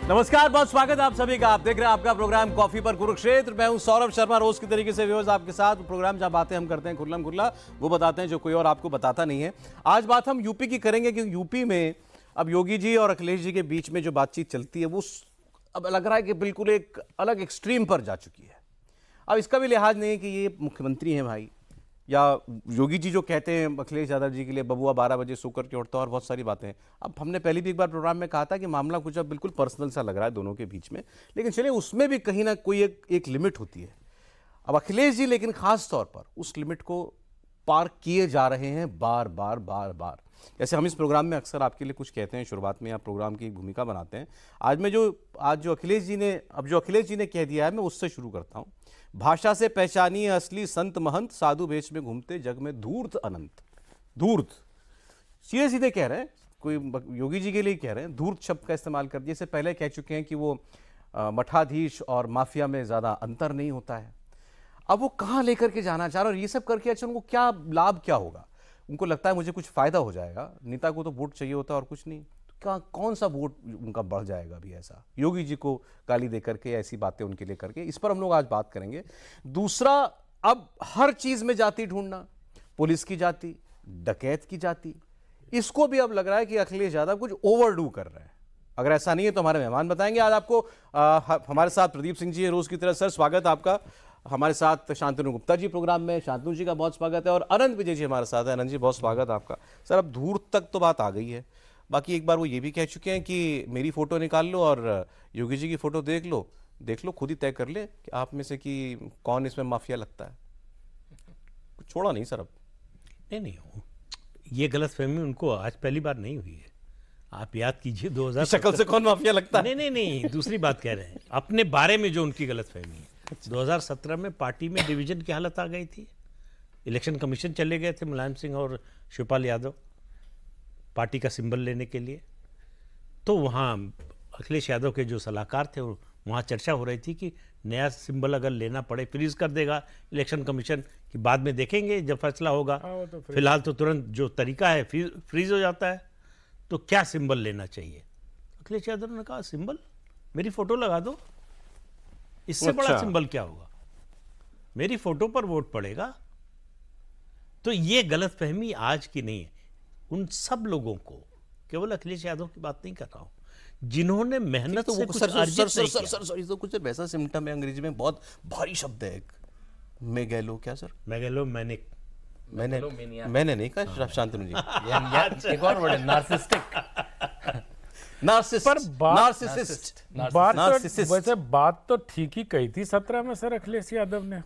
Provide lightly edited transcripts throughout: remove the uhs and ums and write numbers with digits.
नमस्कार, बहुत स्वागत है आप सभी का। आप देख रहे हैं आपका प्रोग्राम कॉफी पर कुरुक्षेत्र। मैं हूं सौरभ शर्मा, रोज की तरीके से व्यूअर्स आपके साथ प्रोग्राम जहां बातें हम करते हैं खुल्लम खुल्ला, वो बताते हैं जो कोई और आपको बताता नहीं है। आज बात हम यूपी की करेंगे, क्योंकि यूपी में अब योगी जी और अखिलेश जी के बीच में जो बातचीत चलती है वो अब लग रहा है कि बिल्कुल एक अलग एक्सट्रीम पर जा चुकी है। अब इसका भी लिहाज नहीं है कि ये मुख्यमंत्री हैं भाई, या योगी जी जो कहते हैं अखिलेश यादव जी के लिए बबुआ 12 बजे सोकर के उठता है और बहुत सारी बातें हैं। अब हमने पहले भी एक बार प्रोग्राम में कहा था कि मामला कुछ अब बिल्कुल पर्सनल सा लग रहा है दोनों के बीच में, लेकिन चलिए उसमें भी कहीं ना कोई एक लिमिट होती है। अब अखिलेश जी लेकिन खास तौर पर उस लिमिट को पार किए जा रहे हैं बार बार बार बार। जैसे हम इस प्रोग्राम में अक्सर आपके लिए कुछ कहते हैं शुरुआत में, या प्रोग्राम की भूमिका बनाते हैं। आज जो अखिलेश जी ने कह दिया है, मैं उससे शुरू करता हूँ। भाषा से पहचानिए असली संत महंत, साधु वेश में घूमते जग में धूर्त अनंत। धूर्त सीधे सीधे कह रहे हैं, कोई योगी जी के लिए कह रहे हैं, धूर्त शब्द का इस्तेमाल कर दिया। इससे पहले कह चुके हैं कि वो मठाधीश और माफिया में ज़्यादा अंतर नहीं होता है। अब वो कहाँ लेकर के जाना चाह रहे हैं, और ये सब करके अच्छा उनको क्या लाभ क्या होगा? उनको लगता है मुझे कुछ फ़ायदा हो जाएगा। नेता को तो वोट चाहिए होता है और कुछ नहीं। कौन सा वोट उनका बढ़ जाएगा अभी ऐसा, योगी जी को गाली दे करके, ऐसी बातें उनके लिए करके? इस पर हम लोग आज बात करेंगे। दूसरा, अब हर चीज में जाति ढूंढना, पुलिस की जाति, डकैत की जाति, इसको भी अब लग रहा है कि अखिलेश यादव कुछ ओवरडू कर रहे हैं। अगर ऐसा नहीं है तो हमारे मेहमान बताएंगे। आज आपको हमारे साथ प्रदीप सिंह जी है रोज की तरह। सर स्वागत है आपका। हमारे साथ शांतनु गुप्ता जी प्रोग्राम में, शांतनु जी का बहुत स्वागत है। और अनंत विजय जी हमारे साथ है। अनंत जी बहुत स्वागत है आपका। सर अब धूर्त तक तो बात आ गई है, बाकी एक बार वो ये भी कह चुके हैं कि मेरी फोटो निकाल लो और योगी जी की फोटो देख लो, खुद ही तय कर ले कि आप में से कि कौन इसमें माफिया लगता है। कुछ छोड़ा नहीं सर अब। नहीं, ये गलतफहमी उनको आज पहली बार नहीं हुई है। आप याद कीजिए 2000 शक्ल से कौन माफिया लगता है। नहीं, दूसरी बात कह रहे हैं अपने बारे में जो उनकी गलतफहमी है। 2017 में पार्टी में डिवीजन की हालत आ गई थी। इलेक्शन कमीशन चले गए थे मुलायम सिंह और शिवपाल यादव पार्टी का सिंबल लेने के लिए। तो वहाँ अखिलेश यादव के जो सलाहकार थे, वहाँ चर्चा हो रही थी कि नया सिंबल अगर लेना पड़े, फ्रीज कर देगा इलेक्शन कमीशन, कि बाद में देखेंगे जब फैसला होगा। तो फिलहाल तो तुरंत जो तरीका है फ्रीज हो जाता है। तो क्या सिंबल लेना चाहिए? अखिलेश यादव ने कहा सिंबल, मेरी फोटो लगा दो, इससे बड़ा सिंबल क्या होगा, मेरी फोटो पर वोट पड़ेगा। तो ये गलतफहमी आज की नहीं है। उन सब लोगों को, केवल अखिलेश यादव की बात नहीं कर रहा हूं, जिन्होंने मेहनत से कुछ अर्जित नहीं किया। तो कुछ वैसा सिम्टम है, अंग्रेजी में बहुत भारी शब्द है एक, मेगैलो, क्या सर? Megalo manic. मैंने नहीं कहा शांतनु जी। एक और वर्ड है, नार्सिसिस्ट। वैसे बात तो ठीक ही कही थी 17 में सर अखिलेश यादव ने।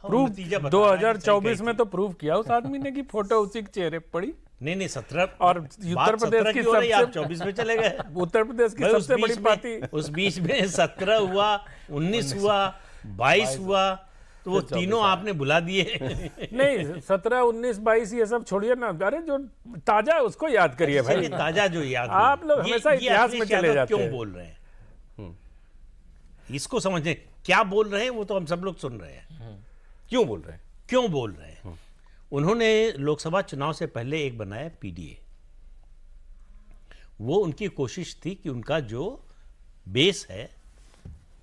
प्रूव 2024 में तो प्रूव किया उस आदमी ने कि फोटो उसी के चेहरे पर पड़ी। नहीं 17 और उत्तर प्रदेश की सबसे, आप 24 में चले गए। उत्तर प्रदेश की सबसे बड़ी पार्टी। उस बीच में 17 हुआ, 19 हुआ, 22 हुआ, तो वो तीनों आपने बुला दिए। नहीं 17, 19, 22 ये सब छोड़िए ना। अरे जो ताजा है उसको याद करिए भाई। ताजा जो याद, आप लोग हमेशा इतिहास में चले जाते हैं। क्यों बोल रहे हैं इसको समझे, क्या बोल रहे हैं वो तो हम सब लोग सुन रहे हैं। क्यों बोल रहे हैं? उन्होंने लोकसभा चुनाव से पहले एक बनाया पीडीए। वो उनकी कोशिश थी कि उनका जो बेस है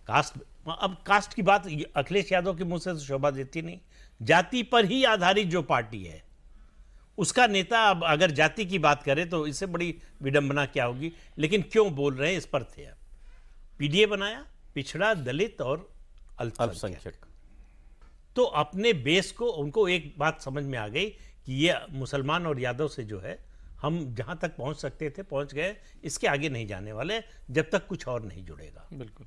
कास्ट, अब कास्ट की बात अखिलेश यादव के मुंह से तो शोभा देती नहीं। जाति पर ही आधारित जो पार्टी है उसका नेता अब अगर जाति की बात करे तो इससे बड़ी विडंबना क्या होगी। लेकिन क्यों बोल रहे हैं इस पर थे। अब पीडीए बनाया, पिछड़ा, दलित और अल्पसंख्यक। तो अपने बेस को, उनको एक बात समझ में आ गई कि ये मुसलमान और यादव से जो है हम जहां तक पहुंच सकते थे पहुंच गए, इसके आगे नहीं जाने वाले जब तक कुछ और नहीं जुड़ेगा। बिल्कुल।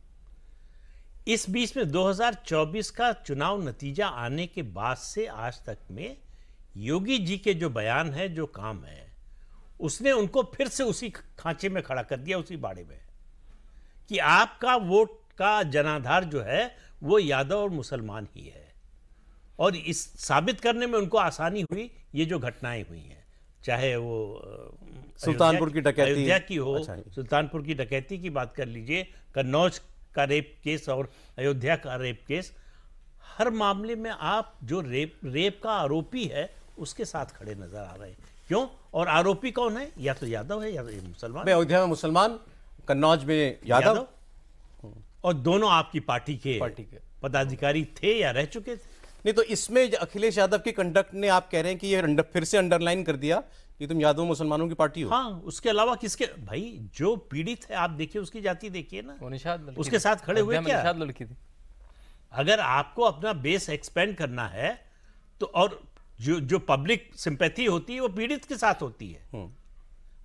इस बीच में 2024 का चुनाव नतीजा आने के बाद से आज तक में योगी जी के जो बयान है, जो काम है, उसने उनको फिर से उसी खांचे में खड़ा कर दिया, उसी बाड़े में, कि आपका वोट का जनाधार जो है वो यादव और मुसलमान ही है। और इस साबित करने में उनको आसानी हुई। ये जो घटनाएं हुई हैं, चाहे वो सुल्तानपुर की डकैती, अयोध्या की हो, सुल्तानपुर की डकैती की बात कर लीजिए, कन्नौज का रेप केस और अयोध्या का रेप केस, हर मामले में आप जो रेप का आरोपी है उसके साथ खड़े नजर आ रहे हैं। क्यों? और आरोपी कौन है? या तो यादव है या तो मुसलमान। अयोध्या में मुसलमान कन्नौज में यादव और दोनों आपकी पार्टी के पदाधिकारी थे या रह चुके थे। नहीं, तो इसमें अखिलेश यादव की कंडक्ट ने, आप कह रहे हैं कि ये फिर से अंडरलाइन कर दिया कि तुम यादव मुसलमानों की पार्टी हो। हाँ, उसके अलावा किसके भाई जो पीड़ित है आप देखिए, उसकी जाति देखिए ना, उसके साथ खड़े हुए क्या लड़की थी। अगर आपको अपना बेस एक्सपेंड करना है तो, और जो पब्लिक सिंपैथी होती है वो पीड़ित के साथ होती है,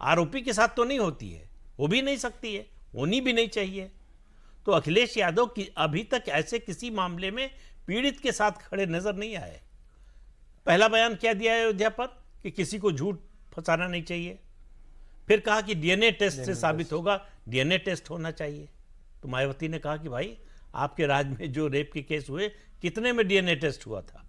आरोपी के साथ तो नहीं होती है, वो भी नहीं सकती है, होनी भी नहीं चाहिए। तो अखिलेश यादव की अभी तक ऐसे किसी मामले में पीड़ित के साथ खड़े नजर नहीं आए। पहला बयान क्या दिया अयोध्या पर कि किसी को झूठ फंसाना नहीं चाहिए, फिर कहा कि डीएनए टेस्ट से साबित होगा, डीएनए टेस्ट होना चाहिए। तो मायावती ने कहा कि भाई आपके राज्य में जो रेप के केस हुए कितने में डीएनए टेस्ट हुआ था?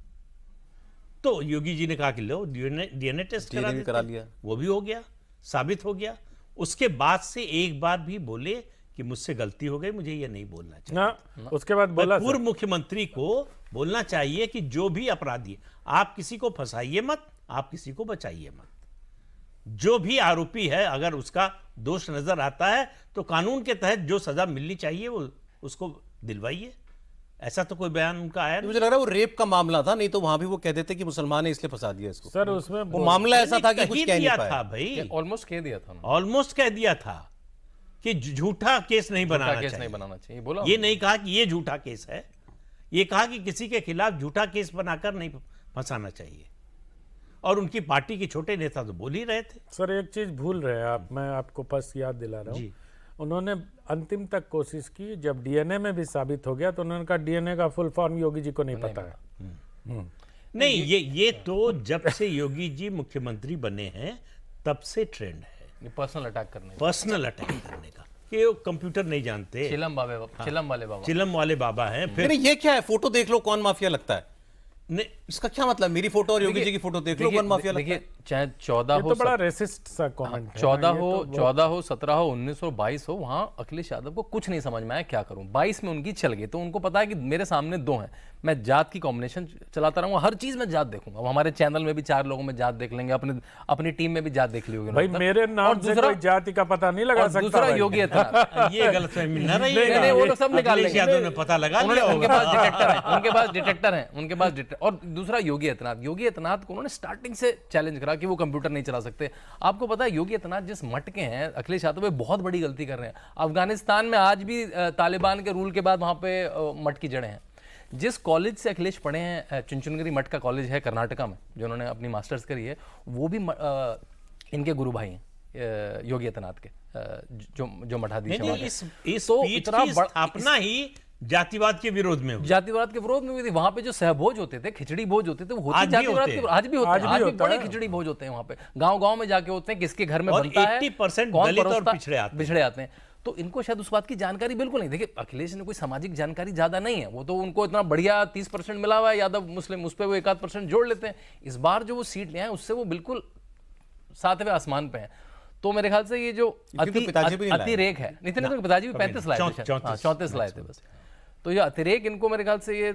तो योगी जी ने कहा कि लो डीएनए टेस्ट करा लिया, वो भी हो गया, साबित हो गया। उसके बाद से एक बार भी बोले कि मुझसे गलती हो गई, मुझे ये नहीं बोलना चाहिए ना। उसके बाद बोला पूर्व मुख्यमंत्री को बोलना चाहिए कि जो भी अपराधी, आप किसी को फंसाइए मत, आप किसी को बचाइए मत। जो भी आरोपी है अगर उसका दोष नजर आता है तो कानून के तहत जो सजा मिलनी चाहिए वो उसको दिलवाइए। ऐसा तो कोई बयान उनका आया नहीं। मुझे लग रहा है वो रेप का मामला था, नहीं तो वहां भी वो कह देते कि मुसलमान ने इसलिए फंसा दिया इसको। सर उसमें वो मामला ऐसा था कि कुछ कह नहीं पाया था भाई, ऑलमोस्ट कह दिया था, ऑलमोस्ट कह दिया था कि झूठा केस नहीं बनाना चाहिए। बोला ये नहीं कहा कि ये झूठा केस है, ये कहा कि किसी के खिलाफ झूठा केस बनाकर नहीं फंसाना चाहिए। और उनकी पार्टी के छोटे नेता तो बोल ही रहे थे। सर एक चीज भूल रहे हैं आप, मैं आपको बस याद दिला रहा हूँ, उन्होंने अंतिम तक कोशिश की, जब डीएनए में भी साबित हो गया तो उन्होंने कहा डीएनए का फुल फॉर्म योगी जी को नहीं पता है। नहीं, ये तो जब से योगी जी मुख्यमंत्री बने हैं तब से ट्रेंड है पर्सनल अटैक करने का कि वो कंप्यूटर नहीं जानते, चिलम वाले बाबा हैं। फिर ये क्या है, फोटो देख लो कौन माफिया लगता है, इसका क्या मतलब? मेरी फोटो और योगी जी की फोटो देख लो कौन माफिया लगता है। चाहे 14 हो, तो बड़ा रेसिस्ट सा कमेंट है। 14 हो 17 हो 19 हो 22 हो, वहां अखिलेश यादव को कुछ नहीं समझ में आया क्या करूं। 22 में उनकी चल गई तो उनको पता है कि मेरे सामने दो हैं, मैं जात की कॉम्बिनेशन चलाता रहूंगा, हर चीज में जात देखूंगा। हमारे चैनल में भी 4 लोगों में जात देख लेंगे, अपनी टीम में भी जात देख ली होगी भाई, मेरे नाम से कोई जाति का पता नहीं लगा सकता। दूसरा योगी आदित्यनाथ, ये गलतफहमी न रही है, वो लोग सब निकाल लेंगे, यादव ने पता लगा लिया, उनके पास डिटेक्टर है, उनके पास और दूसरा योगी आदित्यनाथ को उन्होंने स्टार्टिंग से चैलेंज करा कि वो कंप्यूटर नहीं चला सकते। आपको पता है योगी आदित्यनाथ जिस मट के हैं, अखिलेश यादव पे बहुत बड़ी गलती कर रहे हैं। अफगानिस्तान में आज भी तालिबान के रूल के बाद वहां पे मट की जड़ें हैं। जिस कॉलेज से अखिलेश पढ़े हैं, चुनचुनगिरी मठ का कॉलेज है कर्नाटका में, जो उन्होंने अपनी मास्टर्स करी है, वो भी इनके गुरु भाई हैं योगी आदित्यनाथ के, जो मठाधीश हैं। अपना ही जातिवाद के विरोध में हुई थी। वहां पे जो सहभोज होते थे, खिचड़ी भोज होते थे, वो होते जातिवाद के, आज भी होते हैं, आज भी बड़े खिचड़ी भोज होते हैं वहां पे, गांव में जाके होते हैं, किसके घर में बनता है, 80% दलित और पिछड़े आते हैं। तो इनको शायद उस बात की जानकारी बिल्कुल नहीं। देखिए अखिलेश ने कोई सामाजिक जानकारी ज्यादा नहीं है, वो तो उनको इतना बढ़िया 30% मिला हुआ है यादव मुस्लिम, उस पर वो 1-8% जोड़ लेते हैं। इस बार जो वो सीट ले आए उससे वो बिल्कुल 7वें आसमान पे है। तो मेरे ख्याल से ये जो अतिरेक है, नितिन के पिताजी भी 35 लाए थे, 34 लाए थे बस। तो ये अतिरेक इनको मेरे ख्याल से ये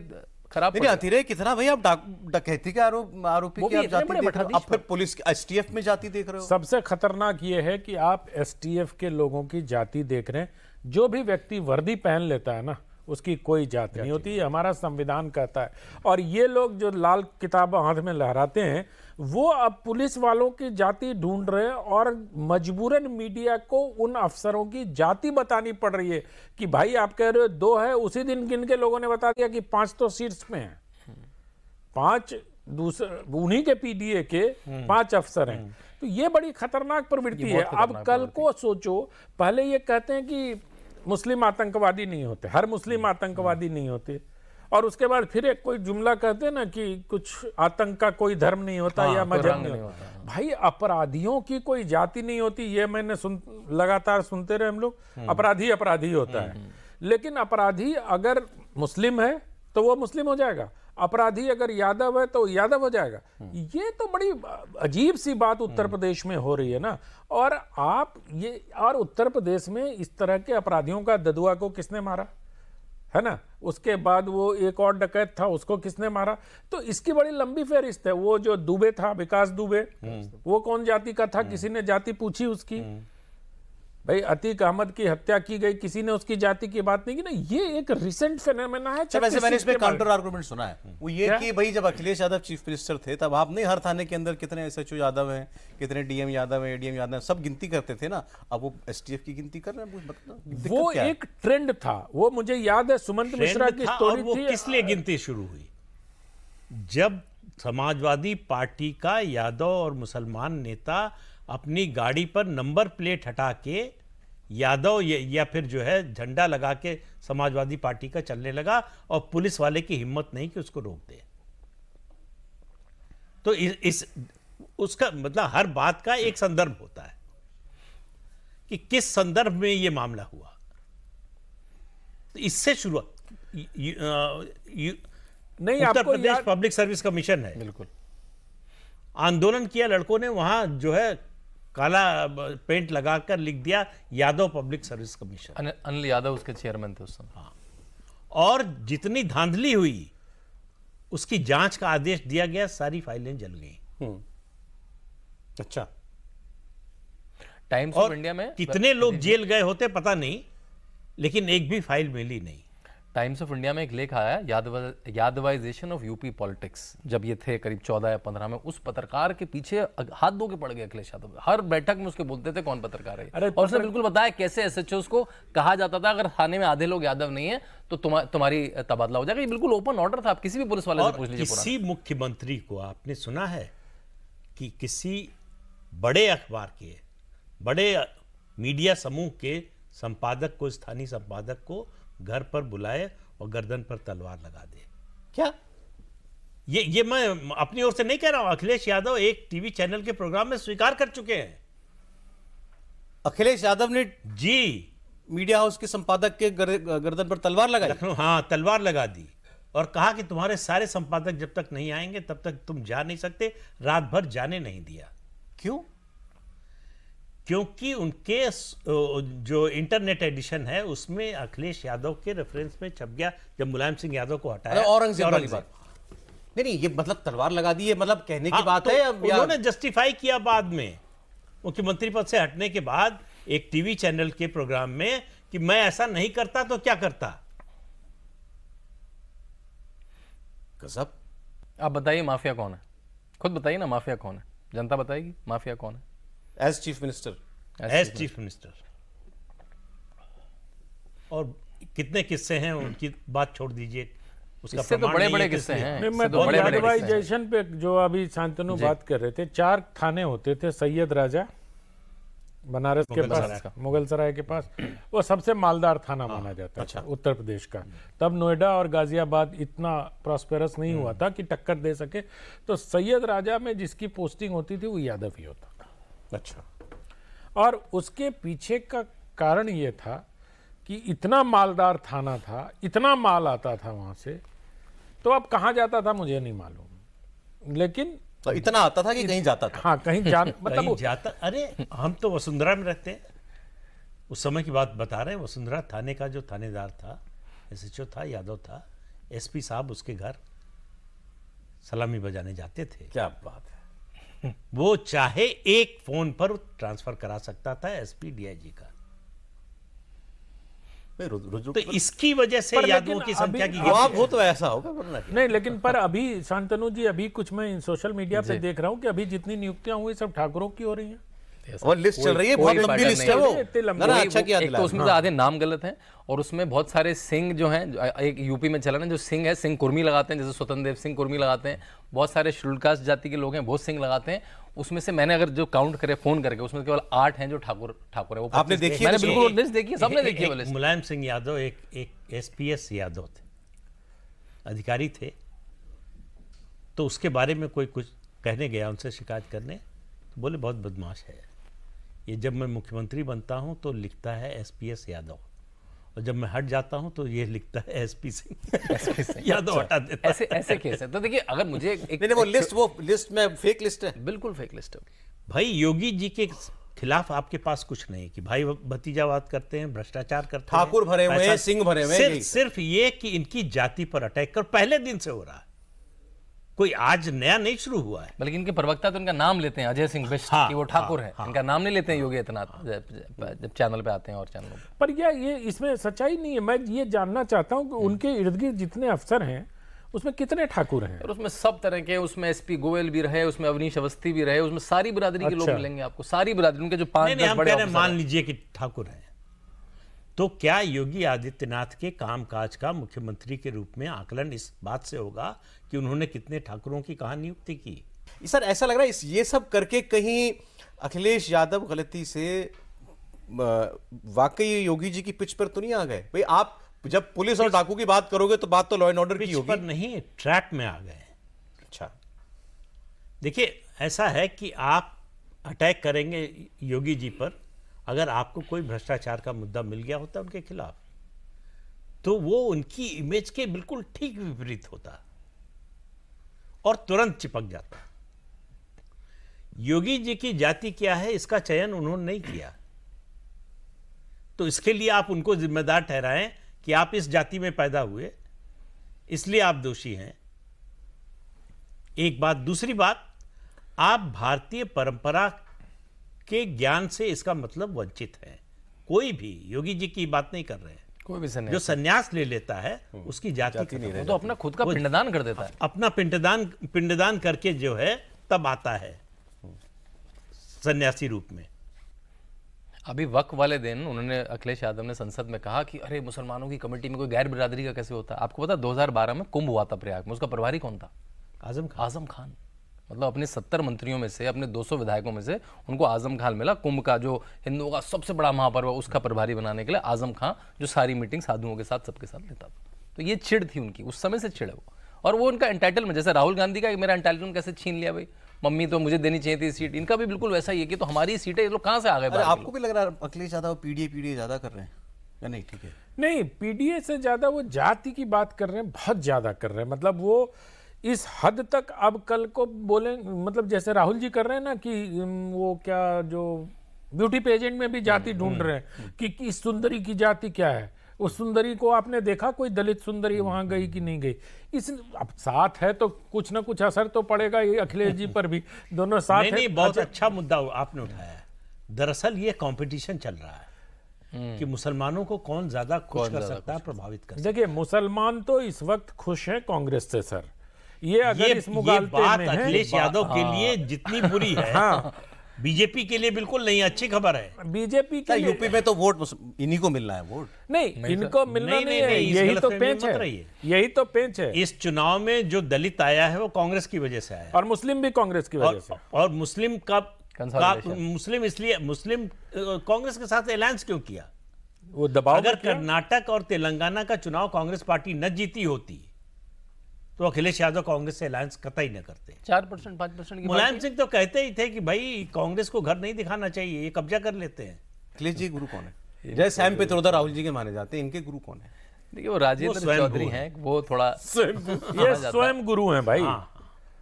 खराब। अतिरेक कितना भाई, आप डकैती के आरोपी की आप जाति देख रहे हो, आप फिर पुलिस एसटीएफ में जाति देख रहे हो। सबसे खतरनाक ये है कि आप एसटीएफ के लोगों की जाति देख रहे हैं। जो भी व्यक्ति वर्दी पहन लेता है ना, उसकी कोई जाति नहीं होती, हमारा संविधान कहता है। और ये लोग जो लाल किताब हाथ में लहराते हैं, वो अब पुलिस वालों की जाति ढूंढ रहे हैं और मजबूरन मीडिया को उन अफसरों की जाति बतानी पड़ रही है कि भाई आप कह रहे हो 2 है, उसी दिन गिन के लोगों ने बता दिया कि 5 तो सीट्स में हैं, 5 दूसरे उन्हीं के पीडीए के 5 अफसर हैं। तो ये बड़ी खतरनाक प्रवृत्ति है। अब कल को सोचो, पहले ये कहते हैं कि मुस्लिम आतंकवादी नहीं होते, हर मुस्लिम आतंकवादी नहीं होते, और उसके बाद फिर एक कोई जुमला कहते हैं ना कि कुछ आतंक का कोई धर्म नहीं होता या मजहब नहीं होता। भाई अपराधियों की कोई जाति नहीं होती, ये मैंने लगातार सुनते रहे हम लोग, अपराधी होता है। लेकिन अपराधी अगर मुस्लिम है तो वो मुस्लिम हो जाएगा, अपराधी अगर यादव है तो यादव हो जाएगा। ये तो बड़ी अजीब सी बात उत्तर प्रदेश में हो रही है ना। और आप ये, और उत्तर प्रदेश में इस तरह के अपराधियों का ददुआ को किसने मारा है ना, उसके बाद वो एक और डकैत था, उसको किसने मारा। तो इसकी बड़ी लंबी फहरिस्त है। वो जो दुबे था, विकास दुबे, वो कौन जाति का था, किसी ने जाति पूछी उसकी। भाई अतीक अहमद की हत्या की गई, किसी ने उसकी जाति की बात नहीं की ना, ये एक रिसेंट फिनोमेना है। वैसे मैंने इसमें काउंटर आर्गुमेंट सुना है, वो ये कि भाई जब अखिलेश यादव चीफ मिनिस्टर थे तब आप नहीं हर थाने के अंदर कितने एसएचओ यादव हैं, कितने डीएम यादव हैं, एडीएम यादव हैं, सब गिनती करते थे ना, अब वो एसटीएफ की गिनती कर रहे हैं। वो एक ट्रेंड था, वो मुझे याद है सुमंत मिश्रा की स्टोरी थी। किस लिए गिनती शुरू हुई? जब समाजवादी पार्टी का यादव और मुसलमान नेता अपनी गाड़ी पर नंबर प्लेट हटा के यादव या फिर जो है झंडा लगा के समाजवादी पार्टी का चलने लगा और पुलिस वाले की हिम्मत नहीं कि उसको रोक दे। तो उसका मतलब हर बात का एक संदर्भ होता है कि किस संदर्भ में ये मामला हुआ। तो इससे शुरुआत नहीं, Uttar Pradesh public service commission है, बिल्कुल आंदोलन किया लड़कों ने, वहां जो है काला पेंट लगाकर लिख दिया Yadav public service commission. Anil Yadav उसके चेयरमैन थे उस समय। हाँ, और जितनी धांधली हुई उसकी जांच का आदेश दिया गया, सारी फाइलें जल गई। अच्छा, टाइम्स ऑफ इंडिया में कितने लोग जेल गए होते पता नहीं, लेकिन एक भी फाइल मिली नहीं। टाइम्स ऑफ इंडिया में एक लेख आया, यादवाइजेशन ऑफ यूपी पॉलिटिक्स, जब ये थे करीब 14 या 15 में, उस पत्रकार के पीछे हाथ धो के पड़ गए अखिलेश यादव। हर बैठक में उसके बोलते थे कौन पत्रकार है, और उसने बिल्कुल बताया कैसे एसएचओ को कहा जाता था अगर थाने में आधे लोग यादव नहीं है तो तुम्हारी तबादला हो जाएगा। ये बिल्कुल ओपन ऑर्डर था, आप किसी भी पुलिस वाले से पूछ लीजिए। किसी मुख्यमंत्री को आपने सुना है कि किसी बड़े अखबार के, बड़े मीडिया समूह के संपादक को, स्थानीय संपादक को घर पर बुलाए और गर्दन पर तलवार लगा दे? क्या ये मैं अपनी ओर से नहीं कह रहा हूं, अखिलेश यादव एक टीवी चैनल के प्रोग्राम में स्वीकार कर चुके हैं। अखिलेश यादव ने जी मीडिया हाउस के संपादक के गर्दन पर तलवार लगाई? लखनऊ, हाँ, तलवार लगा दी और कहा कि तुम्हारे सारे संपादक जब तक नहीं आएंगे तब तक तुम जा नहीं सकते। रात भर जाने नहीं दिया। क्यों? क्योंकि उनके जो इंटरनेट एडिशन है उसमें अखिलेश यादव के रेफरेंस में छप गया जब मुलायम सिंह यादव को हटाया। औरंगजेब वाली बात नहीं, ये मतलब तलवार लगा दी है, मतलब कहने की बात है। उन्होंने जस्टिफाई किया बाद में, मुख्यमंत्री पद से हटने के बाद एक टीवी चैनल के प्रोग्राम में, कि मैं ऐसा नहीं करता तो क्या करता। गजब। आप बताइए माफिया कौन है, खुद बताइए ना, माफिया कौन है? जनता बताएगी माफिया कौन है? As chief minister, as chief minister. और कितने किस्से हैं उनकी बात छोड़ दीजिए, उसका इससे तो बड़े बड़े किस्से हैं। मैं तो यादवाइजेशन पे जो अभी शांतनु बात कर रहे थे, 4 थाने होते थे। सैयद राजा बनारस के पास, मुगल सराय के पास, वो सबसे मालदार थाना माना जाता था उत्तर प्रदेश का। तब नोएडा और गाजियाबाद इतना प्रॉस्पेरस नहीं हुआ था कि टक्कर दे सके, तो सैयद राजा में जिसकी पोस्टिंग होती थी वो यादव ही होता था। अच्छा। और उसके पीछे का कारण ये था कि इतना मालदार थाना था, इतना माल आता था वहां से, तो अब कहाँ जाता था मुझे नहीं मालूम, लेकिन तो इतना आता था कि कहीं जाता था। हाँ, कहीं मतलब जाता। अरे हम तो वसुंधरा में रहते हैं, उस समय की बात बता रहे हैं। वसुंधरा थाने का जो थानेदार था, एसएचओ था, यादव था, एसपी साहब उसके घर सलामी बजाने जाते थे। क्या बात है। वो चाहे एक फोन पर ट्रांसफर करा सकता था एसपी डीआईजी का। तो इसकी वजह से यादवों की संख्या की जवाब हो तो ऐसा होगा, वरना नहीं। लेकिन पर अभी शांतनु जी, अभी कुछ मैं सोशल मीडिया पे देख रहा हूँ कि अभी जितनी नियुक्तियां हुई सब ठाकुरों की हो रही हैं, और लिस्ट चल रही है, बहुत लंबी लिस्ट है वो। अच्छा किया एक तो उसमें आधे नाम गलत हैं, और उसमें बहुत सारे सिंह जो हैं, एक यूपी में चला ना जो सिंह है, सिंह कुर्मी लगाते हैं, जैसे स्वतंत्र देव सिंह कुर्मी लगाते हैं, बहुत सारे शेड्यूल्ड कास्ट जाति के लोग हैं, बहुत सिंह लगाते हैं। उसमें से मैंने अगर जो काउंट करे फोन करके, उसमें केवल 8 हैं जो ठाकुर है। वो आपने देखी? मैंने बिल्कुल लिस्ट देखी, सबने देखी है। मुलायम सिंह यादव एक एसपीएस यादव थे, अधिकारी थे, तो उसके बारे में कोई कुछ कहने गया उनसे शिकायत करने, तो बोले बहुत बदमाश है ये, जब मैं मुख्यमंत्री बनता हूं तो लिखता है एसपीएस यादव, और जब मैं हट जाता हूं तो ये लिखता है एसपी सिंह यादव हटा देता है। ऐसे केस है। तो देखिए, अगर मुझे एक वो लिस्ट में फेक लिस्ट है, बिल्कुल फेक लिस्ट है भाई। योगी जी के खिलाफ आपके पास कुछ नहीं कि भाई भतीजावाद करते हैं, भ्रष्टाचार करते हैं, ठाकुर भरे हुए हैं, सिंह भरे हुए हैं, सिर्फ ये कि इनकी जाति पर अटैक कर पहले दिन से हो रहा है। कोई आज नया नहीं शुरू हुआ है। बल्कि इनके प्रवक्ता तो इनका नाम लेते हैं, अजय सिंह बिष्ट, हाँ, कि वो ठाकुर हाँ, हैं, हाँ। इनका नाम नहीं लेते हैं योगी आदित्यनाथ जब चैनल पे आते हैं और चैनलों पे। पर ये इसमें सच्चाई नहीं है। मैं ये जानना चाहता हूँ कि उनके इर्द गिर्द जितने अफसर हैं उसमें कितने ठाकुर हैं? और उसमें सब तरह के, उसमें एसपी गोयल भी रहे, उसमें अवनीश अवस्थी भी रहे, उसमें सारी बिरादरी के लोग अच्छा। मिलेंगे आपको, सारी बिरादरी, उनके जो 5-10 नहीं, हम बड़े कह रहे हैं, ऑफिसर मान हैं। लीजिए कि ठाकुर हैं, तो क्या योगी आदित्यनाथ के कामकाज का मुख्यमंत्री के रूप में आकलन इस बात से होगा कि उन्होंने कितने ठाकुरों की कहाँ नियुक्ति की? सर ऐसा लग रहा है ये सब करके कहीं अखिलेश यादव गलती से वाकई योगी जी की पिच पर तो नहीं आ गए? भाई आप जब पुलिस और डाकू की बात करोगे तो बात तो लॉ एंड ऑर्डर की पिच होगी। पर नहीं, ट्रैक में आ गए। अच्छा, देखिए, ऐसा है कि आप अटैक करेंगे योगी जी पर, अगर आपको कोई भ्रष्टाचार का मुद्दा मिल गया होता उनके खिलाफ, तो वो उनकी इमेज के बिल्कुल ठीक विपरीत होता और तुरंत चिपक जाता। योगी जी की जाति क्या है इसका चयन उन्होंने नहीं किया, तो इसके लिए आप उनको जिम्मेदार ठहराएं कि आप इस जाति में पैदा हुए, इसलिए आप दोषी हैं। एक बात। दूसरी बात, आप भारतीय परंपरा के ज्ञान से इसका मतलब वंचित है। कोई भी योगी जी की बात नहीं कर रहे हैं, कोई भी जो संन्यास ले लेता है उसकी जाति नहीं वो तो अपना खुद का पिंडदान कर देता है। अपना पिंडदान करके जो है तब आता है सन्यासी रूप में। अभी वक्त वाले दिन उन्होंने, अखिलेश यादव ने संसद में कहा कि अरे मुसलमानों की कमेटी में कोई गैर बिरादरी का कैसे होता है? आपको पता 2012 में कुंभ हुआ था प्रयाग में, उसका प्रभारी कौन था? आजम खान। मतलब अपने 70 मंत्रियों में से, अपने 200 विधायकों में से उनको आजम खान मिला। कुंभ का जो हिंदुओं का सबसे बड़ा महापर्व, उसका प्रभारी बनाने के लिए आजम खान, जो सारी मीटिंग साधुओं के साथ सबके साथ लेता था। तो ये चिढ़ थी उनकी, उस समय से चिढ़ है वो। और वो उनका एंटाइटलमेंट, जैसे राहुल गांधी का मेरा एंटाइटलमेंट कैसे छीन लिया भाई, मम्मी तो मुझे देनी चाहिए थी सीट, इनका भी बिल्कुल वैसा ही है कि तो हमारी सीटें, ये लोग कहां से आ गए? आपको भी लग रहा है अखिलेश यादव पीडीए ज्यादा कर रहे हैं या नहीं? ठीक है, नहीं, पीडीए से ज्यादा वो जाति की बात कर रहे हैं, बहुत ज्यादा कर रहे हैं। मतलब वो इस हद तक अब कल को बोले, मतलब जैसे राहुल जी कर रहे हैं ना कि वो क्या, जो ब्यूटी पेजेंट में भी जाति ढूंढ रहे हैं कि इस सुंदरी की जाति क्या है। उस सुंदरी को आपने देखा कोई दलित सुंदरी वहां गई कि नहीं गई? इस अब साथ है तो कुछ ना कुछ असर तो पड़ेगा ये अखिलेश जी पर भी। दोनों साथ नहीं, है। नहीं, बहुत अच्छा मुद्दा आपने उठाया। दरअसल ये कंपटीशन चल रहा है कि मुसलमानों को कौन ज्यादा खुश कर सकता है, प्रभावित कर सकता देखिए, मुसलमान तो इस वक्त खुश हैं कांग्रेस से सर। ये है। अगर इस ये मुगालते बात में है, अखिलेश यादव के लिए जितनी बुरी है, हाँ, बीजेपी के लिए बिल्कुल नहीं अच्छी खबर है। बीजेपी के लिए यूपी में तो वोट इन्हीं को मिलना है वोट। नहीं, इनको मिलना नहीं है, इस यही तो गलतफहमी में पेंच मत है, रहिए। यही तो पेंच है। इस चुनाव में जो दलित आया है वो कांग्रेस की वजह से आया है। और मुस्लिम भी कांग्रेस की वजह से। और मुस्लिम का Consolidation। मुस्लिम इसलिए कांग्रेस के साथ अलायंस क्यों किया? वो दबाव अगर में किया। कर्नाटक और तेलंगाना का चुनाव कांग्रेस पार्टी न जीती होती तो अखिलेश यादव कांग्रेस से अलायंस कतई न करते। 4%, 5% की मुलायम सिंह तो कहते ही थे कि भाई कांग्रेस को घर नहीं दिखाना चाहिए, ये कब्जा कर लेते हैं। अखिलेश जी गुरु कौन है? जय सैम पित्रोदा राहुल जी के माने जाते हैं, इनके गुरु कौन है? देखिए वो राजेंद्र स्वयं चौधरी गुरु हैं, वो थोड़ा ये स्वयं गुरु हैं भाई। हाँ,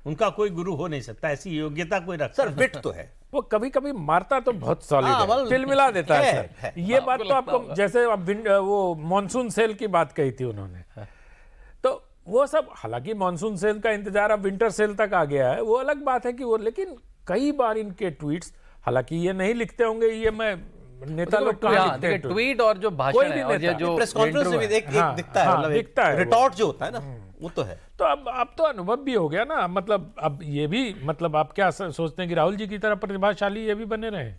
उनका कोई गुरु हो नहीं सकता, ऐसी योग्यता कोई रखता सर विट तो है। वो कभी कभी मारता तो बहुत सॉलिड हाँ, है, तिलमिला देता है है, सर। ये बात तो आपको, जैसे अब वो मॉनसून सेल की बात कही थी उन्होंने, तो वो सब, हालांकि मॉनसून सेल का इंतजार अब विंटर सेल तक आ गया है, वो अलग बात है कि वो, लेकिन कई बार इनके ट्वीट्स, हालांकि ये नहीं लिखते होंगे, ये मैं नेता लोग कहाँ लिखते हैं ट्वीट और जो कोई भाषण भी है और ये नेता। जो प्रेस कॉन्फ्रेंस में भी एक दिखता है, हाँ, मतलब दिखता है वो। रिटॉर्ट जो होता है ना, वो तो है। तो अब तो अनुभव भी हो गया ना। मतलब अब ये भी, मतलब आप क्या सोचते हैं कि राहुल जी की तरह प्रतिभाशाली ये भी बने रहे?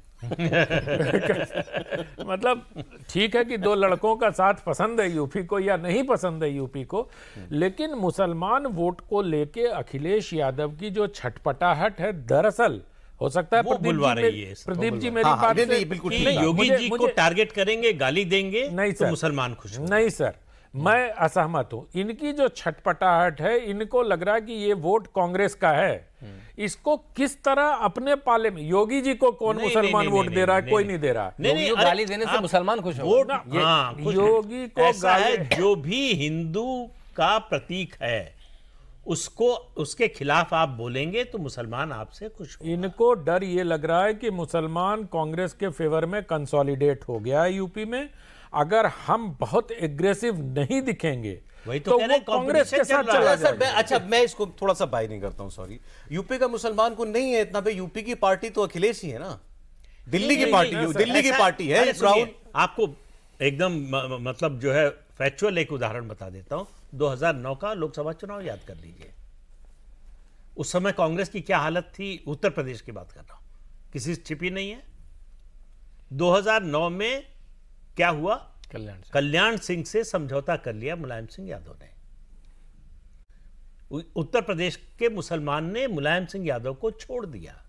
मतलब ठीक है कि दो लड़कों का साथ पसंद है यूपी को या नहीं पसंद है यूपी को, लेकिन मुसलमान वोट को लेके अखिलेश यादव की जो छटपटाहट है, दरअसल हो सकता है वो बुलवा रही है, प्रदीप जी मेरी हाँ, बात नहीं, से नहीं, बिल्कुल कि ठीक है। योगी जी को टारगेट करेंगे, गाली देंगे नहीं तो सर। मुसलमान खुश होंगे। नहीं सर, मैं असहमत हूं। इनकी जो छटपटाहट है, इनको लग रहा है कि ये वोट कांग्रेस का है, इसको किस तरह अपने पाले में, योगी जी को कौन नहीं, मुसलमान नहीं, वोट नहीं, दे रहा है? नहीं, कोई नहीं, नहीं दे रहा। नहीं, योगी को गाली देने से मुसलमान खुश हो। वोट, ये हाँ, खुश योगी नहीं। को ऐसा है, गाली- जो भी हिंदू का प्रतीक है उसको, उसके खिलाफ आप बोलेंगे तो मुसलमान आपसे खुश हो। इनको डर ये लग रहा है कि मुसलमान कांग्रेस के फेवर में कंसोलिडेट हो गया है यूपी में। अगर हम बहुत एग्रेसिव नहीं दिखेंगे वही तो कह रहे वो हैं, कांग्रेस के competition साथ चल रहा चला है। सर जाएगा। अच्छा मैं इसको थोड़ा सा बाय नहीं करता हूं, सॉरी। यूपी का मुसलमान को नहीं है इतना पे, यूपी की पार्टी तो अखिलेश ही है ना, दिल्ली की पार्टी, दिल्ली की पार्टी है राहुल। आपको एकदम मतलब जो है फैक्चुअल एक उदाहरण बता देता हूं। 2009 का लोकसभा चुनाव याद कर लीजिए। उस समय कांग्रेस की क्या हालत थी, उत्तर प्रदेश की बात कर रहा हूं, किसी से छिपी नहीं है। 2009 में क्या हुआ, कल्याण सिंह से समझौता कर लिया मुलायम सिंह यादव ने। उत्तर प्रदेश के मुसलमान ने मुलायम सिंह यादव को छोड़ दिया।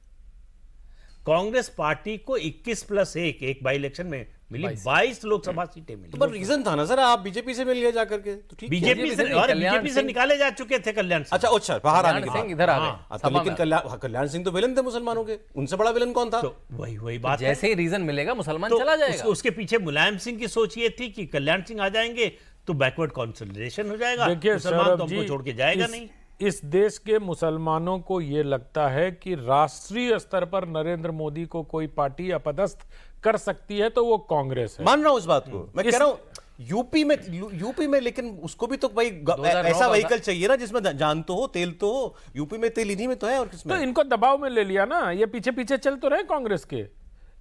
कांग्रेस पार्टी को 21+1 एक बाई इलेक्शन में मिली, 22 लोकसभा सीटें मिली। पर रीजन था ना सर, आप बीजेपी से मिल गए जाकर के, तो ठीक है। बीजेपी से निकाले जा चुके थे कल्याण सिंह। अच्छा बाहर आने के बाद इधर आ हाँ, गए। तो लेकिन कल्याण सिंह तो विलन थे मुसलमानों के, उनसे बड़ा विलन कौन था? तो वही बात है। जैसे ही रीजन मिलेगा मुसलमान तो चला जाएगा। उसके पीछे मुलायम सिंह की सोच ये थी कि कल्याण सिंह आ जाएंगे तो बैकवर्ड कॉन्सोलिडेशन हो जाएगा, देखिए मुसलमान सौरभ तो हमको जी, छोड़ के जाएगा नहीं। इस देश के मुसलमानों को ये लगता है कि राष्ट्रीय स्तर पर नरेंद्र मोदी को कोई पार्टी अपदस्थ कर सकती है तो वो कांग्रेस है। मान रहा हूं इस बात को, मैं कह रहा हूं यूपी में लेकिन उसको भी तो भाई 2009 ऐसा व्हीकल चाहिए ना जिसमें जान तो हो, तेल तो हो। यूपी में तेल इन्हीं में तो है, और किसमें? तो इनको दबाव में ले लिया ना, ये पीछे पीछे चल तो रहे कांग्रेस के।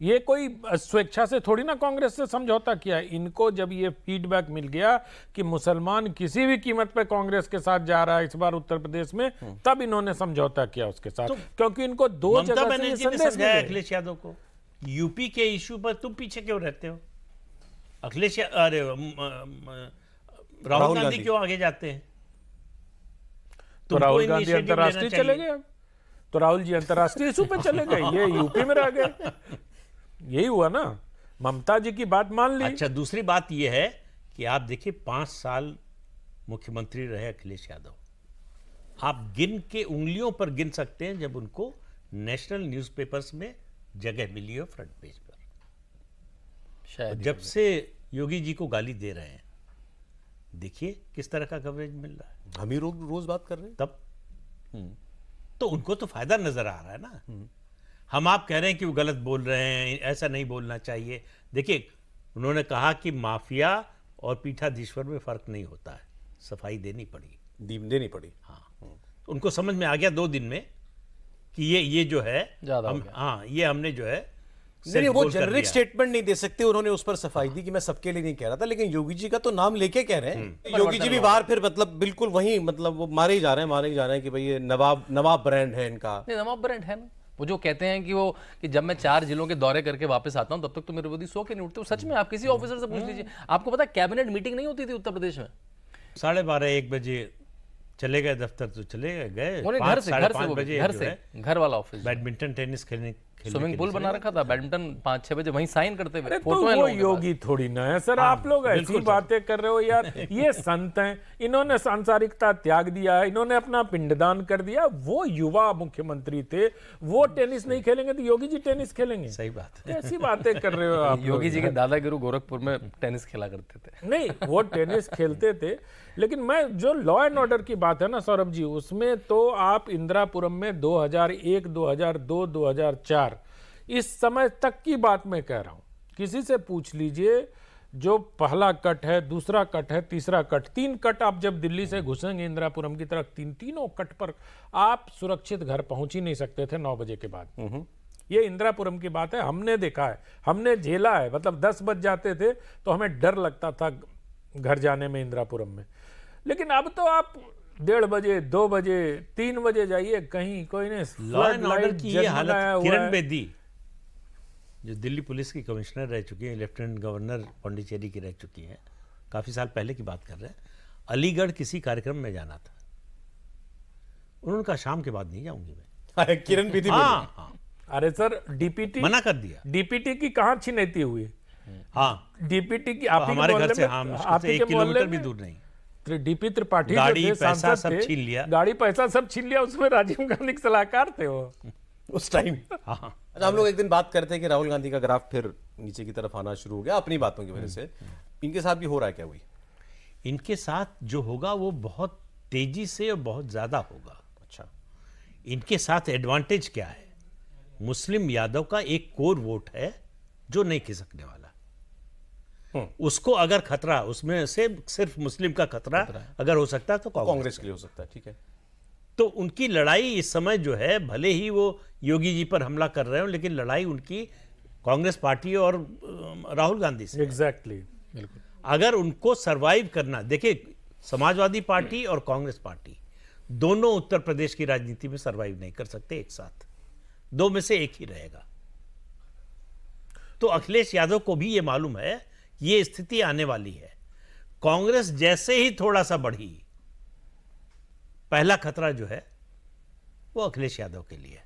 ये कोई स्वेच्छा से थोड़ी ना कांग्रेस से समझौता किया है। इनको जब ये फीडबैक मिल गया कि मुसलमान किसी भी कीमत पे कांग्रेस के साथ जा रहा है इस बार उत्तर प्रदेश में, तब इन्होंने समझौता किया उसके साथ, क्योंकि इनको दो ममता जगह से ये बनर्जी ने संदेश समझाया मिले। अखिलेश यादव को, यूपी के इशू पर तुम पीछे क्यों रहते हो? अरे राहुल गांधी क्यों आगे जाते हैं? तो राहुल गांधी अंतर्राष्ट्रीय चले गए, तो राहुल जी अंतर्राष्ट्रीय इशू पे चले गए, ये यूपी में रह गए। यही हुआ ना, ममता जी की बात मान ली। अच्छा, दूसरी बात यह है कि आप देखिए 5 साल मुख्यमंत्री रहे अखिलेश यादव। आप गिन के उंगलियों पर गिन सकते हैं जब उनको नेशनल न्यूज़पेपर्स में जगह मिली हो फ्रंट पेज पर। शायद जब से योगी जी को गाली दे रहे हैं, देखिए किस तरह का कवरेज मिल रहा है। हम ही रोज बात कर रहे हैं तब तो उनको तो फायदा नजर आ रहा है ना। हम आप कह रहे हैं कि वो गलत बोल रहे हैं, ऐसा नहीं बोलना चाहिए। देखिए उन्होंने कहा कि माफिया और पीठाधीश्वर में फर्क नहीं होता है, सफाई देनी पड़ी। हाँ, तो उनको समझ में आ गया 2 दिन में कि ये जो है ज्यादा हो गया। हाँ, ये हमने जो है नहीं, वो जेनरिक स्टेटमेंट नहीं दे सकते। उन्होंने उस पर सफाई दी कि मैं सबके लिए नहीं कह रहा था, लेकिन योगी जी का तो नाम लेके कह रहे हैं। योगी जी भी बाहर फिर मतलब बिल्कुल वही, मतलब वो मारे ही जा रहे हैं कि भाई ये नवाब ब्रांड है इनका। नहीं, नवाब ब्रांड है ना। वो जो कहते हैं कि जब मैं 4 जिलों के दौरे करके वापस आता हूं तब तक तो मेरे विरोधी 100 के नहीं उठते। वो सच में, आप किसी ऑफिसर से पूछ लीजिए। आपको पता है कैबिनेट मीटिंग नहीं होती थी उत्तर प्रदेश में। 12:30-1 बजे चले गए दफ्तर, तो चले गए। उन्हें घर से घर वाला ऑफिस, बैडमिंटन टेनिस खेलने स्विमिंग पूल बना रखा था, बैडमिंटन 5-6 बजे वहीं साइन करते हुए। तो वो योगी थोड़ी ना है सर, आप लोग ऐसी बातें कर रहे हो यार। ये संत हैं, इन्होंने सांसारिकता त्याग दिया है, इन्होंने अपना पिंडदान कर दिया। वो युवा मुख्यमंत्री थे, वो टेनिस नहीं खेलेंगे तो योगी जी टेनिस खेलेंगे? सही बात है। ऐसी बातें कर रहे हो आप। योगी जी के दादा गुरु गोरखपुर में टेनिस खेला करते थे। नहीं, वो टेनिस खेलते थे, लेकिन मैं जो लॉ एंड ऑर्डर की बात है ना सौरभ जी, उसमें तो आप इंदिरापुरम में 2001, 2002, 2004 इस समय तक की बात मैं कह रहा हूं। किसी से पूछ लीजिए, जो पहला कट है, दूसरा कट है, तीसरा कट, 3 कट आप जब दिल्ली से घुसेंगे इंदिरापुरम की तरफ, तीनों कट पर आप सुरक्षित घर पहुंच ही नहीं सकते थे 9 बजे के बाद। ये इंदिरापुरम की बात है, हमने देखा है, हमने झेला है। मतलब 10 बज जाते थे तो हमें डर लगता था घर जाने में इंदिरापुरम में। लेकिन अब तो आप 1:30 बजे, 2 बजे, 3 बजे जाइए, कहीं कोई नहीं। लॉ एंड ऑर्डर की ये हालत, किरण बेदी जो दिल्ली पुलिस की कमिश्नर रह चुकी है, लेफ्टिनेंट गवर्नर पौंडीचेरी की रह चुकी हैं, काफ़ी साल पहले की बात कर रहे हैं, अलीगढ़ किसी कार्यक्रम में जाना था, उन्होंने कहा शाम के बाद नहीं जाऊंगी मैं। किरण बेदी हाँ, अरे सर, डीपीटी मना कर दिया। डीपीटी की कहाँ छिनैती हुई? हाँ, डीपीटी की हमारे घर से 1 किलोमीटर भी दूर नहीं। डीपी त्रिपाठी गाड़ी पैसा सब छीन लिया, गाड़ी पैसा सब छीन लिया। उसमें राजीव गांधी के सलाहकार थे वो उस टाइम। अच्छा, हम लोग एक दिन बात करते हैं कि राहुल गांधी का ग्राफ फिर नीचे की तरफ आना शुरू हो गया अपनी बातों की वजह से। इनके साथ भी हो रहा है क्या? वही इनके साथ जो होगा वो बहुत तेजी से और बहुत ज्यादा होगा। अच्छा, इनके साथ एडवांटेज क्या है? मुस्लिम यादव का एक कोर वोट है जो नहीं खिसकने वाला। उसको अगर खतरा उसमें से सिर्फ मुस्लिम का खतरा अगर हो सकता है तो कांग्रेस के लिए हो सकता है, ठीक है। तो उनकी लड़ाई इस समय जो है, भले ही वो योगी जी पर हमला कर रहे हो, लेकिन लड़ाई उनकी कांग्रेस पार्टी और राहुल गांधी से। एग्जैक्टली, बिल्कुल। अगर उनको सरवाइव करना, देखिए समाजवादी पार्टी और कांग्रेस पार्टी दोनों उत्तर प्रदेश की राजनीति में सरवाइव नहीं कर सकते एक साथ, दो में से एक ही रहेगा। तो अखिलेश यादव को भी ये मालूम है ये स्थिति आने वाली है। कांग्रेस जैसे ही थोड़ा सा बढ़ी, पहला खतरा जो है वो अखिलेश यादव के लिए है।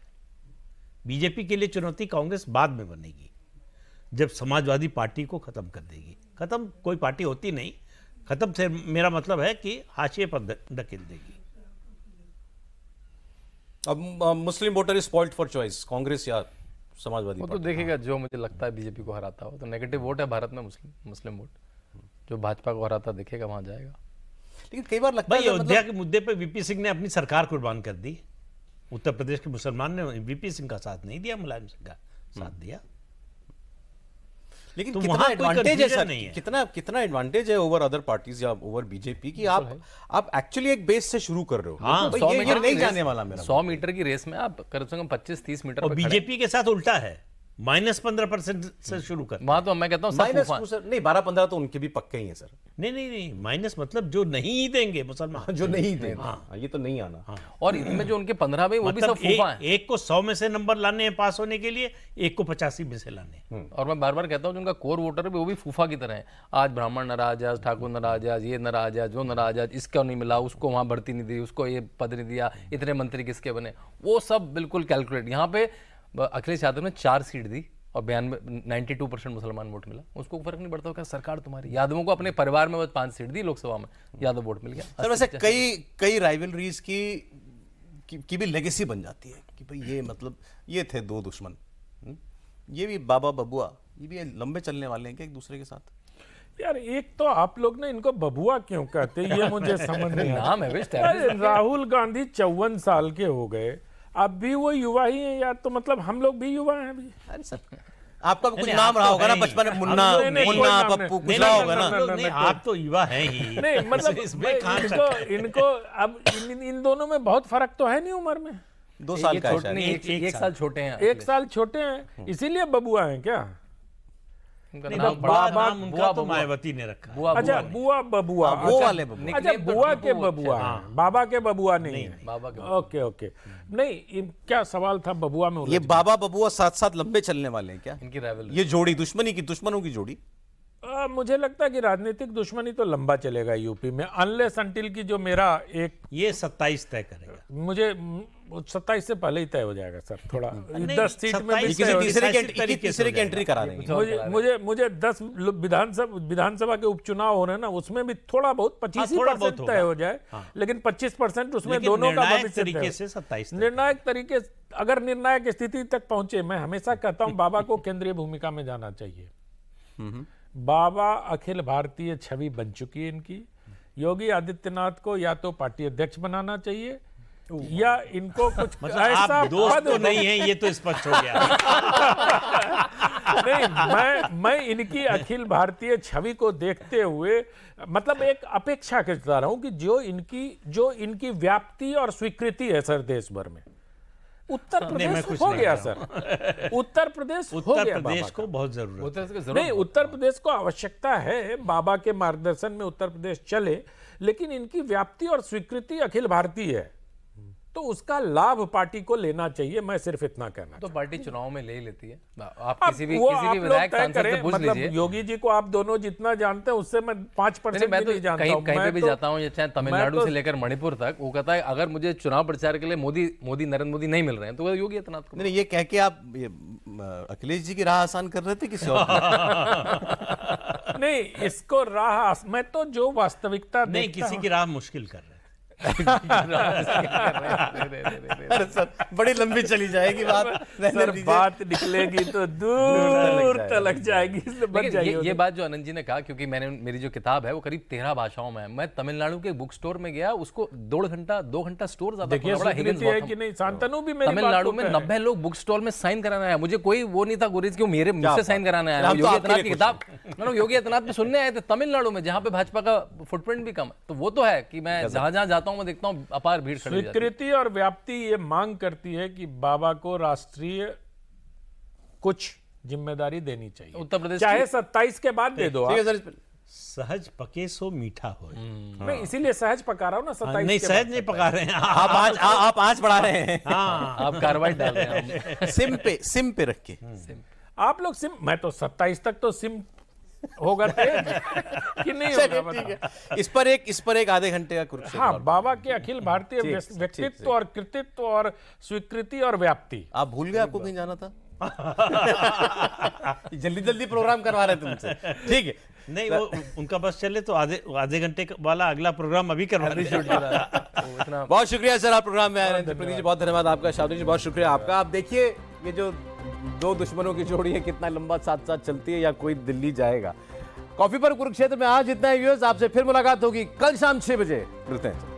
बीजेपी के लिए चुनौती कांग्रेस बाद में बनेगी, जब समाजवादी पार्टी को खत्म कर देगी। खत्म कोई पार्टी होती नहीं, खत्म से मेरा मतलब है कि हाशिए पर धकेल देगी। अब Muslim voter is spoiled for choice, Congress या समाजवादी वो तो देखेगा जो मुझे लगता है बीजेपी को हराता हो। तो नेगेटिव वोट है भारत में, मुस्लिम वोट, जो भाजपा को हराता दिखेगा वहां जाएगा। लेकिन कई बार लगता है भाई अयोध्या के मुद्दे पे वीपी सिंह ने अपनी सरकार कुर्बान कर दी। उत्तर प्रदेश के मुसलमान ने वीपी सिंह का साथ नहीं दिया, मुलायम सिंह का साथ दिया। लेकिन तो कितना वहाँ कोई एडवांटेज है confusion सर, नहीं है। कितना एडवांटेज है ओवर अदर पार्टीज या ओवर बीजेपी की आप एक्चुअली एक बेस से शुरू कर रहे हो। हाँ, तो 100 ये मीटर नहीं की जाने रेस- वाला मेरा। 100 मीटर की रेस में आप कम से कम 25-30 मीटर और पे खड़े हैं। बीजेपी के साथ उल्टा है, -15% से शुरू कर। वहां तो मैं कहता हूँ सब माइनस फूफा। नहीं, 12-15 तो उनके भी पक्के ही हैं सर, नहीं, माइनस मतलब जो नहीं ही देंगे मुसलमान। जो नहीं थे। हाँ, ये तो नहीं आना। और इनमें जो उनके 15 में वो भी सब मतलब फूफा हैं। एक को 100 में से नंबर लाने हैं पास होने के लिए, एक को 85 में से लाने हैं। और मैं बार बार कहता हूँ जो उनका कोर वोटर है वो भी फूफा की तरह है। आज ब्राह्मण नाराज है, आज ठाकुर नाराज है, आज ये नाराज है, आज वो नाराज है, आज इसका नहीं मिला, उसको वहां भर्ती नहीं दी, उसको ये पद नहीं दिया, इतने मंत्री किसके बने, वो सब बिल्कुल कैलकुलेट। यहाँ पे अखिलेश यादव ने 4 सीट दी और 92% मुसलमान वोट मिला, उसको फर्क नहीं पड़ता क्या सरकार तुम्हारी। यादवों को अपने परिवार में बस 5 सीट दी लोकसभा में, यादव वोट मिल गया। सर वैसे कई राइवलरीज की भी लेगेसी बन जाती है कि भाई ये मतलब ये थे दो दुश्मन, ये भी बाबा बबुआ, ये भी लंबे चलने वाले हैं क्या एक दूसरे के साथ? यार एक तो आप लोग ने इनको बबुआ क्यों कहते हैं ये मुझे समझ नहीं आता। नाम है भाई, अरे राहुल गांधी 54 साल के हो गए, अब भी वो युवा ही हैं यार, तो मतलब हम लोग भी युवा हैं अभी। अरे सर आपका भी कुछ नाम रहा होगा ना बचपन में, मुन्ना मुन्ना पप्पू कुछ रहा होगा ना। आप तो युवा हैं ही। नहीं मतलब इसमें कहाँ शक है? इनको अब इन दोनों में बहुत फर्क तो है नहीं उम्र में, 2 साल का है शायद। एक साल छोटे हैं। 1 साल छोटे हैं, इसीलिए बबुआ हैं क्या? उनका नहीं, नाम बड़ा बाबा- नाम उनका तो मायावती ने रखा है। बुआ अच्छा बुआ बबुआ, हाँ, वो वाले बबुआ। अच्छा बुआ के बबुआ हैं, बाबा के बबुआ नहीं है। बाबा के ओके ओके, नहीं क्या सवाल था बबुआ में? ये बाबा बबुआ साथ साथ लंबे चलने वाले हैं क्या? इनकी राइवल ये जोड़ी दुश्मनों की जोड़ी। मुझे लगता है कि राजनीतिक दुश्मनी तो लंबा चलेगा यूपी में, अनलेस अंटिल की जो मेरा एक ये 27 तय करेगा। मुझे 27 से पहले ही तय हो जाएगा सर, थोड़ा 10 सीट में भी 27 तय हो तरीके से तीसरे की एंट्री करा देंगे। मुझे 10 विधानसभा के उपचुनाव हो रहे हैं ना, उसमें भी थोड़ा बहुत 25% तय हो जाए, लेकिन 25% उसमें लेकिन दोनों का निर्णायक भविष्य तरीके तय से 27 तय। निर्णायक तरीके, अगर निर्णायक स्थिति तक पहुंचे, मैं हमेशा कहता हूं बाबा को केंद्रीय भूमिका में जाना चाहिए। बाबा अखिल भारतीय छवि बन चुकी है इनकी। योगी आदित्यनाथ को या तो पार्टी अध्यक्ष बनाना चाहिए या इनको कुछ मतलब ऐसा आप दोस्त पद तो नहीं है, ये तो स्पष्ट हो गया। नहीं, मैं इनकी अखिल भारतीय छवि को देखते हुए मतलब एक अपेक्षा करता रहा हूं कि जो इनकी व्याप्ति और स्वीकृति है सर देश भर में, उत्तर प्रदेश कुछ हो नहीं गया कह सर, उत्तर प्रदेश हो उत्तर गया प्रदेश बाबा को का। बहुत जरूरत है। नहीं, उत्तर प्रदेश को आवश्यकता है, बाबा के मार्गदर्शन में उत्तर प्रदेश चले, लेकिन इनकी व्याप्ति और स्वीकृति अखिल भारतीय है, तो उसका लाभ पार्टी को लेना चाहिए। मैं सिर्फ इतना कहना तो पार्टी चुनाव में ले ही लेती है। आप अब किसी भी वो आप लोग विधायक तय सांसद से करें, पूछ मतलब लीजिए। योगी जी को आप दोनों जितना जानते हैं उससे मैं 5% मैं भी तो नहीं जानता कहीं हूं। कहीं पे मैं भी तो- जाता हूँ, चाहे तमिलनाडु मैं से लेकर मणिपुर तक, वो कहता है अगर मुझे चुनाव प्रचार के लिए नरेंद्र मोदी नहीं मिल रहे हैं तो वो योगी आदित्यनाथ को। नहीं, ये कह के आप अखिलेश जी की राह आसान कर रहे थे किसी और नहीं, इसको राह मैं तो जो वास्तविकता नहीं, देखता किसी हूं- की राह मुश्किल कर रहे हैं। अरे सर बड़ी लंबी चली जाएगी बात, सर बात निकलेगी तो दूर तक जाएगी, इसलिए बच जाइए। ये बात जो आनंद जी ने कहा, क्योंकि मैंने मेरी जो किताब है वो करीब 13 भाषाओं में है। मैं तमिलनाडु के बुक स्टोर में गया, उसको 2 घंटा स्टोर ज्यादा देखिए स्वीकृति है कि नहीं, शांतनु भी मेरी बात तमिलनाडु को में कहे। 90 लोग बुक स्टॉल में साइन कराना है। मुझे कोई वो नहीं था गुरीज क्यों मेरे मुझसे साइन कराना है। योगी आदित्यनाथ की किताब मैंने योगी आदित्यनाथ पे सुनने आए थे तमिलनाडु में, जहां पे भाजपा का फुटप्रिंट भी कम है। तो वो तो है कि मैं जहां जहां जाता हूं मैं देखता हूं अपार भीड़ खड़ी हो जाती है। स्वीकृति और व्याप्ति ये मांग करती है कि बाबा को राष्ट्रीय कुछ जिम्मेदारी देनी चाहिए, उत्तर प्रदेश चाहे 27 के बाद दे दो ठीक है आप। सर, सहज पके सो मीठा हो। मैं इसीलिए सहज पका रहा हूँ ना 27 नहीं, के सहज बाद। नहीं पका रहे हैं आप आँच बढ़ा रहे हैं। हाँ, आप कार्रवाई डाल रहे हैं। सिम पे रख के। आप लोग सिम, मैं तो 27 तक तो सिम होगा तेज कि नहीं होगा ठीक बताओ? है, इस पर एक आधे घंटे का कुरुक्षेत्र। हाँ, बाबा के अखिल भारतीय व्यक्तित्व और कृतित्व और स्वीकृति और व्याप्ति। आप भूल गए आपको कहीं जाना था? जल्दी जल्दी प्रोग्राम करवा रहे थे तुमसे, ठीक है। नहीं वो उनका बस चले तो आधे घंटे वाला अगला प्रोग्राम अभी करवा दें। बहुत शुक्रिया सर, आप प्रोग्राम में आए हैं। प्रदीप जी बहुत धन्यवाद आपका, शादी जी बहुत शुक्रिया आपका। आप देखिए ये जो दो दुश्मनों की जोड़ी है कितना लंबा साथ साथ चलती है, या कोई दिल्ली जाएगा। कॉफी पर कुरुक्षेत्र में आज इतना ही व्यूअर्स, आपसे फिर मुलाकात होगी कल शाम 6 बजे। मिलते हैं।